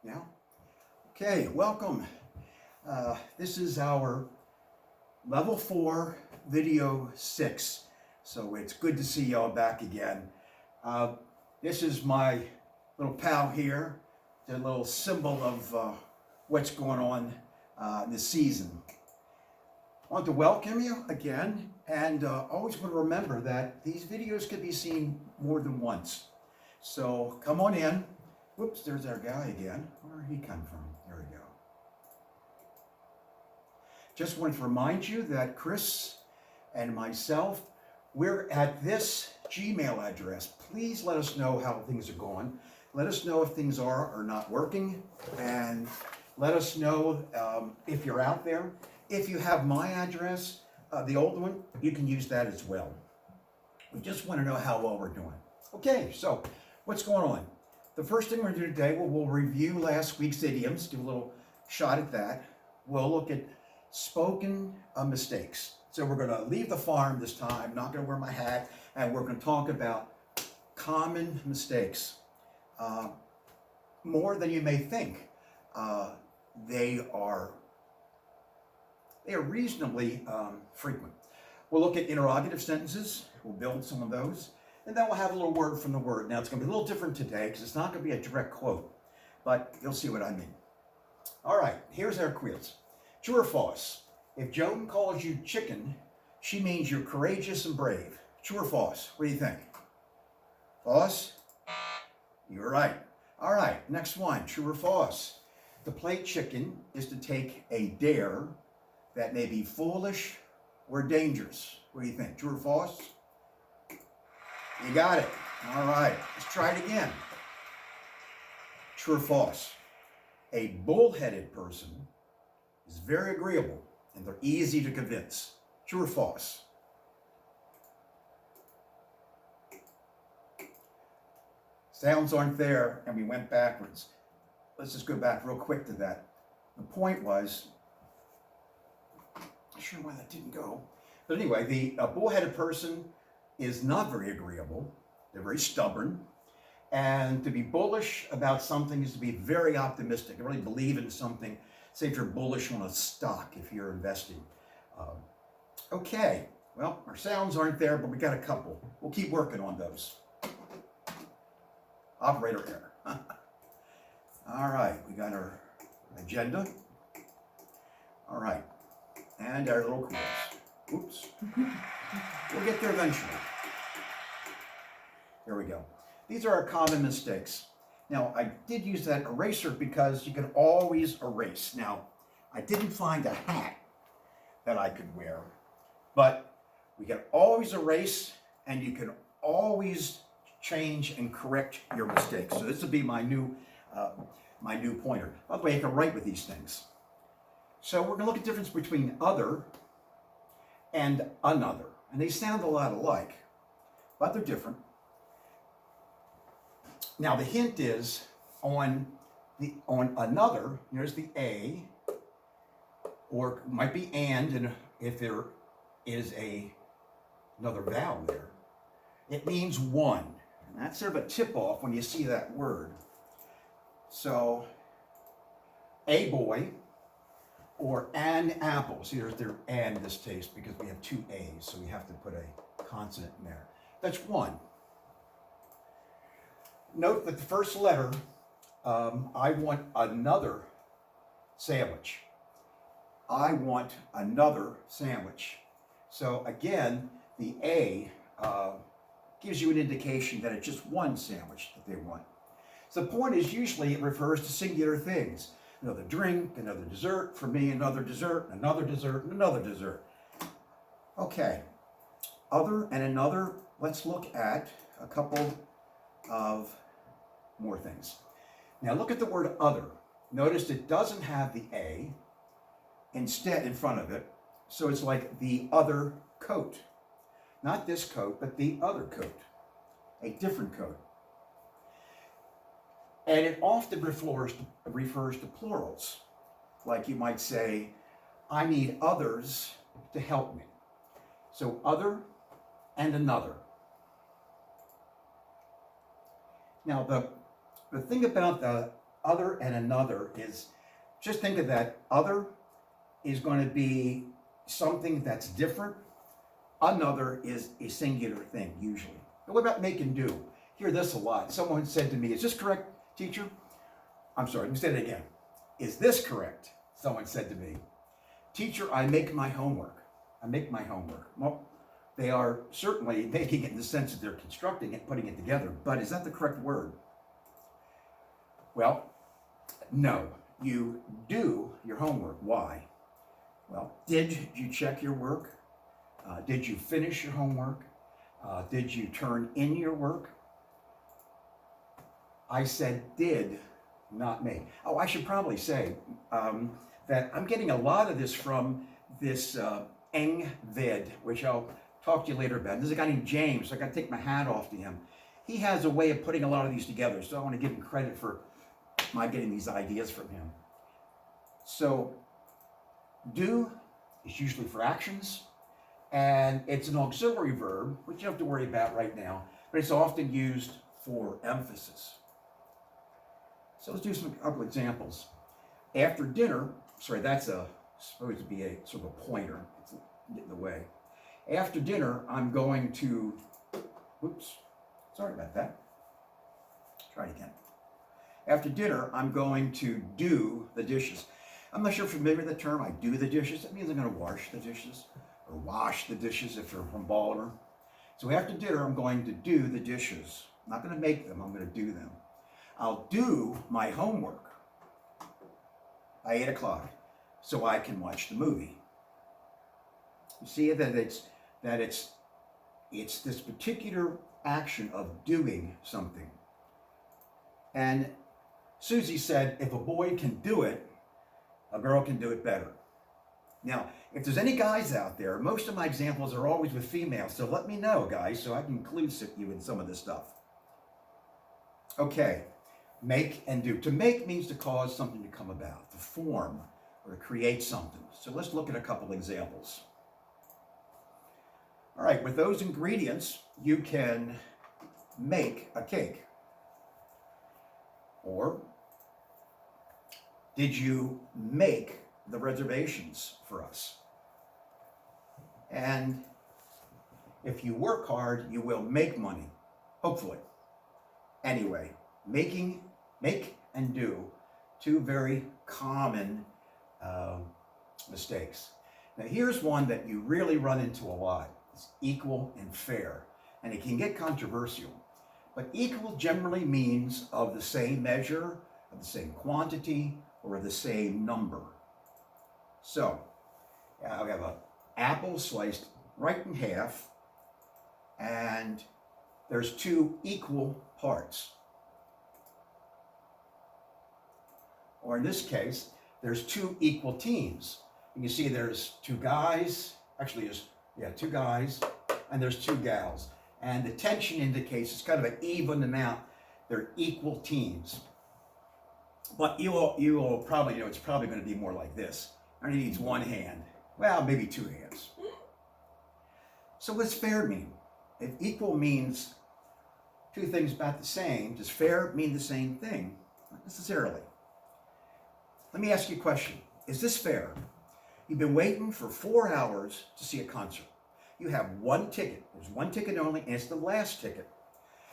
Yeah. Okay, welcome. This is our level 4 video 6. So it's good to see y'all back again. This is my little pal here, the little symbol of what's going on this season. I want to welcome you again, and always want to remember that these videos can be seen more than once. So come on in. Whoops, there's our guy again. Where did he come from? There we go. Just wanted to remind you that Chris and myself, we're at this Gmail address. Please let us know how things are going. Let us know if things are or not working, and let us know if you're out there. If you have my address, the old one, you can use that as well. We just want to know how well we're doing. Okay, so what's going on? The first thing we're going to do today, we'll review last week's idioms, do a little shot at that. We'll look at spoken mistakes. So we're going to leave the farm this time, not going to wear my hat, and we're going to talk about common mistakes. More than you may think. They are reasonably frequent. We'll look at interrogative sentences. We'll build some of those. And then we'll have a little word from the word. Now, it's going to be a little different today because it's not going to be a direct quote, but you'll see what I mean. All right, here's our quiz. True or false? If Joan calls you chicken, she means you're courageous and brave. True or false? What do you think? False? You're right. All right, next one. True or false? To play chicken is to take a dare that may be foolish or dangerous. What do you think? True or false? You got it. All right, let's try it again. True or false? A bullheaded person is very agreeable and they're easy to convince. True or false? Sounds aren't there, and we went backwards. Let's just go back real quick to that. The point was, I'm not sure why that didn't go. But anyway, a bullheaded person is not very agreeable. They're very stubborn. And to be bullish about something is to be very optimistic and really believe in something. Say if you're bullish on a stock, if you're investing. Okay, well, our sounds aren't there, but we got a couple. We'll keep working on those. Operator error. All right, we got our agenda. All right, and our little quiz. Oops. We'll get there eventually. There we go. These are our common mistakes. Now, I did use that eraser because you can always erase. Now, I didn't find a hat that I could wear, but we can always erase, and you can always change and correct your mistakes. So this will be my new pointer. By the way, I can write with these things. So we're going to look at the difference between other and another. And they sound a lot alike, but they're different. Now the hint is on another, there's the A, or it might be and if there is another vowel there, it means one. And that's sort of a tip-off when you see that word. So, a boy or an apple. See, there's their and in this case because we have two A's, so we have to put a consonant in there. That's one. Note that the first letter, I want another sandwich. I want another sandwich. So again, the A gives you an indication that it's just one sandwich that they want. So the point is usually it refers to singular things. Another drink, another dessert, for me another dessert, another dessert, and another dessert. Okay, other and another, let's look at a couple of more things. Now look at the word other. Notice it doesn't have the A instead in front of it, so it's like the other coat. Not this coat, but the other coat, a different coat. And it often refers to plurals. Like you might say, I need others to help me. So other and another. Now the thing about other and another is, just think of that. Other is going to be something that's different. Another is a singular thing, usually. But what about make and do? Hear this a lot. Someone said to me, is this correct, teacher? I'm sorry, let me say it again. Is this correct? Someone said to me, teacher, I make my homework. I make my homework. Well, they are certainly making it in the sense that they're constructing it, putting it together, but is that the correct word? Well, no. You do your homework. Why? Well, did you check your work? Did you finish your homework? Did you turn in your work? I said did, not may. Oh, I should probably say that I'm getting a lot of this from this vid, which I'll talk to you later about. There's a guy named James, so I got to take my hat off to him. He has a way of putting a lot of these together, so I want to give him credit for my getting these ideas from him. So, do is usually for actions, and it's an auxiliary verb, which you don't have to worry about right now, but it's often used for emphasis. So let's do a couple examples. After dinner, sorry, that's supposed to be a sort of a pointer. It's getting in the way. After dinner, I'm going to, oops, sorry about that. Try it again. After dinner, I'm going to do the dishes. I'm not sure if you're familiar with the term, I do the dishes. That means I'm going to wash the dishes, or wash the dishes if you're from Baltimore. So after dinner, I'm going to do the dishes. I'm not going to make them, I'm going to do them. I'll do my homework by 8 o'clock so I can watch the movie. You see that it's this particular action of doing something. And Susie said, if a boy can do it, a girl can do it better. Now, if there's any guys out there, most of my examples are always with females, so let me know, guys, so I can include you in some of this stuff. Okay, make and do. To make means to cause something to come about, to form, or to create something. So let's look at a couple examples. All right, with those ingredients, you can make a cake. Or, did you make the reservations for us? And if you work hard, you will make money, hopefully. Anyway, make and do, two very common mistakes. Now here's one that you really run into a lot. It's equal and fair. And it can get controversial. But equal generally means of the same measure, of the same quantity, or the same number. So, I have an apple sliced right in half, and there's two equal parts. Or in this case, there's two equal teams. You can see there's two guys, actually there's, two guys, and there's two gals. And the tension indicates it's kind of an even amount. They're equal teams. But you will probably know it's probably going to be more like this. Only needs one hand. Well, maybe two hands. So what's fair mean? If equal means two things about the same, does fair mean the same thing? Not necessarily. Let me ask you a question. Is this fair? You've been waiting for 4 hours to see a concert. You have one ticket. There's one ticket only, and it's the last ticket.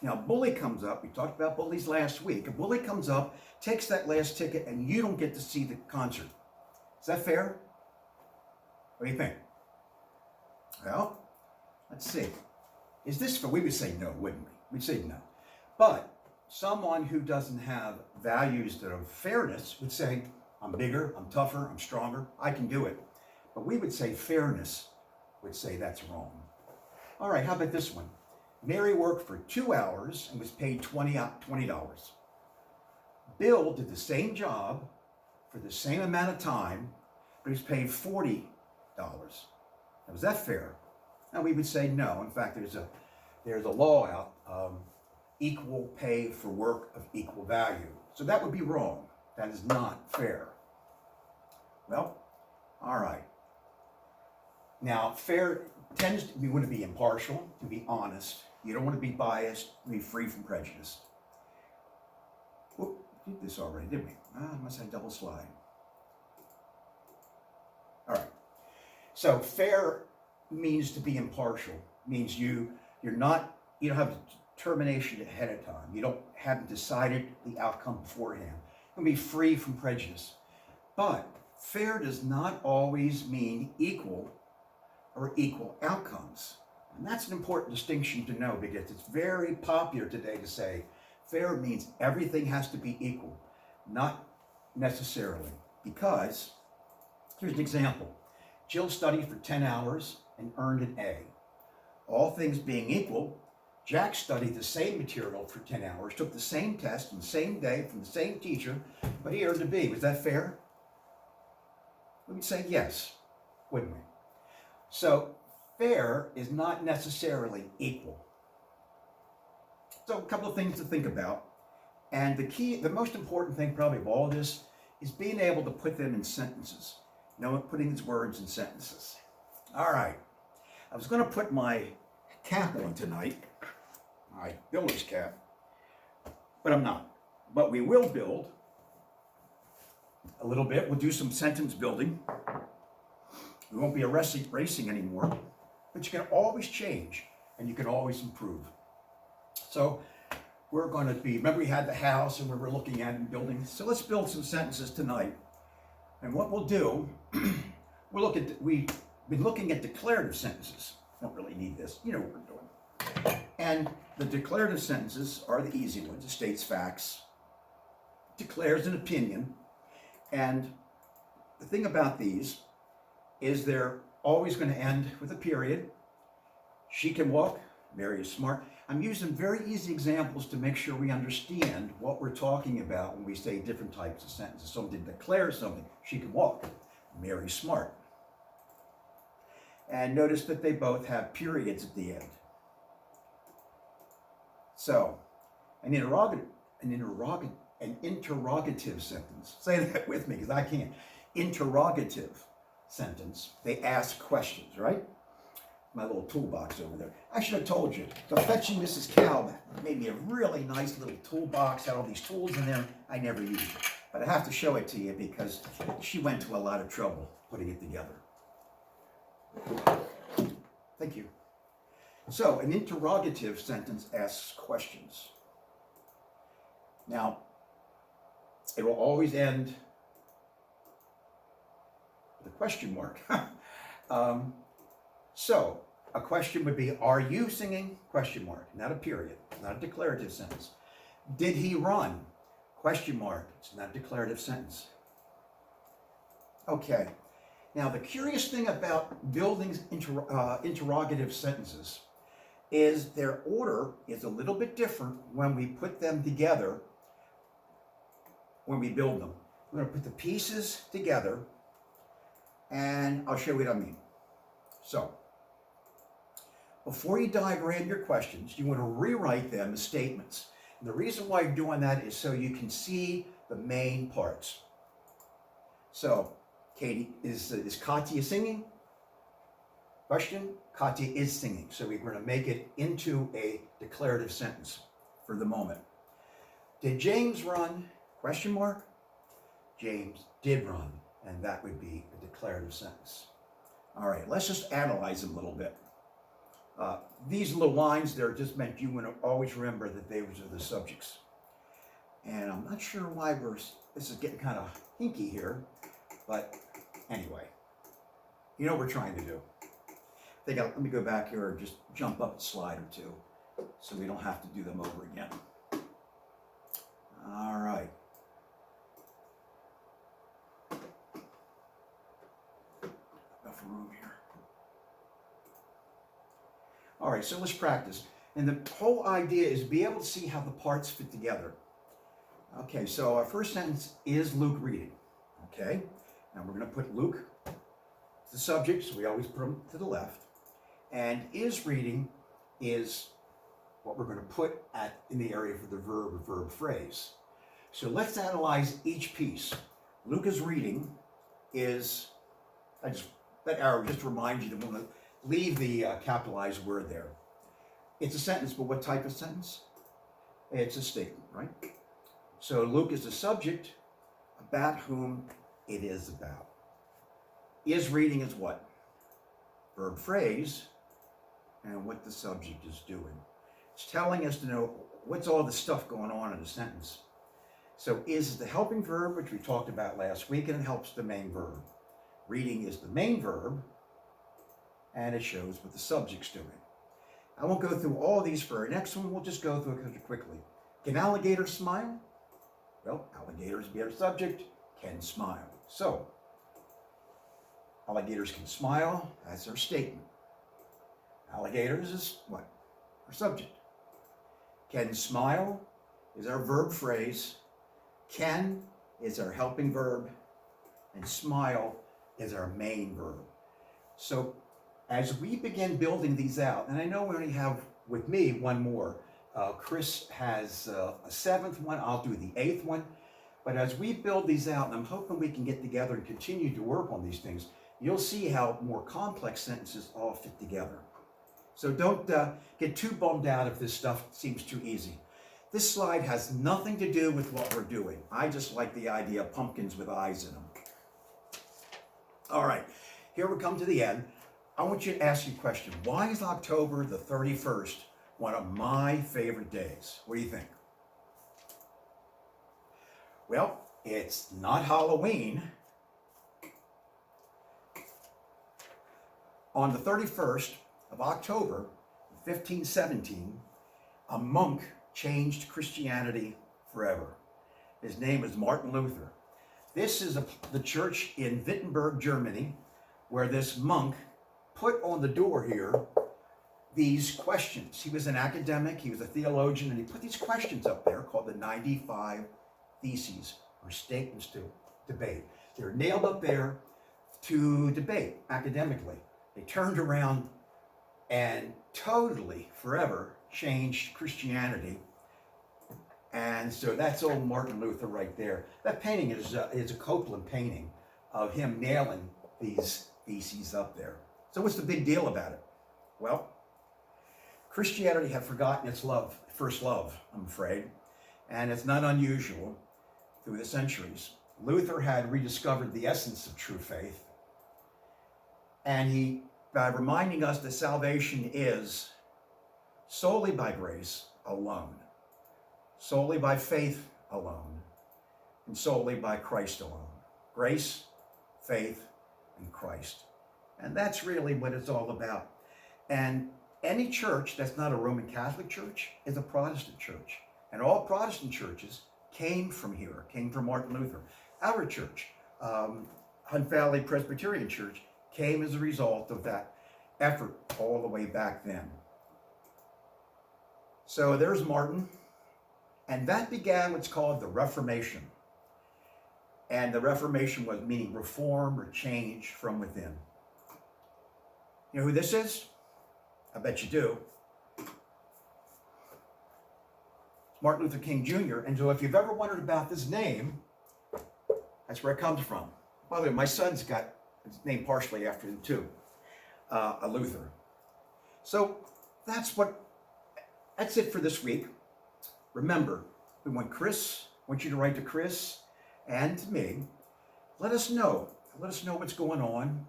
Now, a bully comes up. We talked about bullies last week. A bully comes up, takes that last ticket, and you don't get to see the concert. Is that fair? What do you think? Well, let's see. Is this fair? We would say no, wouldn't we? We'd say no. But someone who doesn't have values that are fairness would say, I'm bigger, I'm tougher, I'm stronger, I can do it. But we would say fairness would say that's wrong. All right, how about this one? Mary worked for 2 hours and was paid $20. Bill did the same job for the same amount of time, but he was paid $40. Now, was that fair? Now, we would say no. In fact, there's a law out, equal pay for work of equal value. So that would be wrong. That is not fair. Well, all right. Now, fair tends to be, want to be impartial, to be honest. You don't want to be biased, to be free from prejudice. did this already, didn't we? I must have double slide. All right. So fair means to be impartial. Means you don't have determination ahead of time. You haven't decided the outcome beforehand. You can be free from prejudice. But fair does not always mean equal or equal outcomes. And that's an important distinction to know, because it's very popular today to say fair means everything has to be equal. Not necessarily. Because, here's an example. Jill studied for 10 hours and earned an A. All things being equal, Jack studied the same material for 10 hours, took the same test on the same day from the same teacher, but he earned a B. Was that fair? We would say yes, wouldn't we? So fair is not necessarily equal. So a couple of things to think about. And the most important thing probably of all of this is being able to put them in sentences. Putting these words in sentences. All right. I was going to put my cap on tonight, my builder's cap, but I'm not. But we will build a little bit. We'll do some sentence building. We won't be racing anymore, but you can always change and you can always improve. So we're going to remember we had the house and we were looking at and building. So let's build some sentences tonight. And what we'll do, we've been looking at declarative sentences. Don't really need this. You know what we're doing. And the declarative sentences are the easy ones. It states facts, declares an opinion. And the thing about these is they're always going to end with a period. She can walk. Mary is smart. I'm using very easy examples to make sure we understand what we're talking about when we say different types of sentences. Something declares something. She can walk. Mary's smart. And notice that they both have periods at the end. So, an interrogative sentence. Say that with me, because I can't. Interrogative sentence. They ask questions, right? My little toolbox over there. I should have told you. The Fetching Mrs. Cow made me a really nice little toolbox, had all these tools in there. I never used it. But I have to show it to you because she went to a lot of trouble putting it together. Thank you. So, an interrogative sentence asks questions. Now, it will always end with a question mark. So, a question would be, are you singing? Question mark, not a period, not a declarative sentence. Did he run? Question mark, it's not a declarative sentence. Okay, now the curious thing about building interrogative sentences is their order is a little bit different when we put them together, when we build them. We're going to put the pieces together, and I'll show you what I mean. So, before you diagram your questions, you want to rewrite them as statements. And the reason why you're doing that is so you can see the main parts. So, Katie, is Katya singing? Question, Katya is singing. So we're going to make it into a declarative sentence for the moment. Did James run? Question mark. James did run, and that would be a declarative sentence. All right, let's just analyze them a little bit. These little lines there just meant you want to always remember that those are the subjects. And I'm not sure why this is getting kind of hinky here, but anyway, you know what we're trying to do. Let me go back here and just jump up a slide or two so we don't have to do them over again. All right. Enough room here. All right, so let's practice. And the whole idea is be able to see how the parts fit together. Okay, so our first sentence is Luke reading. Okay, now we're going to put Luke as the subject, so we always put him to the left. And is reading is what we're going to put in the area for the verb or verb phrase. So let's analyze each piece. Luke is reading is, that arrow just reminds you to want to leave the capitalized word there. It's a sentence, but what type of sentence? It's a statement, right? So Luke is the subject about whom it is about. Is reading is what? Verb phrase, and what the subject is doing. It's telling us to know what's all the stuff going on in a sentence. So is the helping verb, which we talked about last week, and it helps the main verb. Reading is the main verb, and it shows what the subject's doing. I won't go through all of these for our next one. We'll just go through it quickly. Can alligators smile? Well, alligators be our subject, can smile. So, alligators can smile, that's our statement. Alligators is what? Our subject. Can smile is our verb phrase. Can is our helping verb. And smile is our main verb. So as we begin building these out, and I know we only have, with me, one more. Chris has a seventh one. I'll do the eighth one. But as we build these out, and I'm hoping we can get together and continue to work on these things, you'll see how more complex sentences all fit together. So don't get too bummed out if this stuff seems too easy. This slide has nothing to do with what we're doing. I just like the idea of pumpkins with eyes in them. All right, here we come to the end. I want you to ask you a question. Why is October the 31st one of my favorite days? What do you think? Well, it's not Halloween. On the 31st of October, 1517, a monk changed Christianity forever. His name is Martin Luther. This is the church in Wittenberg, Germany, where this monk put on the door here these questions. He was an academic, he was a theologian, and he put these questions up there called the 95 Theses, or statements to debate. They're nailed up there to debate academically. They turned around and totally, forever, changed Christianity. And so that's old Martin Luther right there. That painting is a Copeland painting of him nailing these theses up there. So what's the big deal about it? Well, Christianity had forgotten its first love, I'm afraid. And it's not unusual through the centuries. Luther had rediscovered the essence of true faith. And he, by reminding us that salvation is solely by grace alone, solely by faith alone, and solely by Christ alone. Grace, faith, and Christ. And that's really what it's all about. And any church that's not a Roman Catholic church is a Protestant church. And all Protestant churches came from here, came from Martin Luther. Our church, Hunt Valley Presbyterian Church, came as a result of that effort all the way back then. So there's Martin, and that began what's called the Reformation. And the Reformation was meaning reform or change from within. You know who this is? I bet you do. Martin Luther King Jr. And so if you've ever wondered about this name, that's where it comes from. By the way, my son's got his name partially after him too, a Luther. So that's it for this week. Remember, we want you to write to Chris and to me. Let us know what's going on.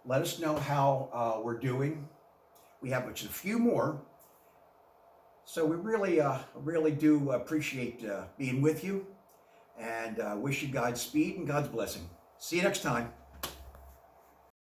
Let us know how we're doing. We have a few more. So we really do appreciate being with you, and wish you Godspeed and God's blessing. See you next time.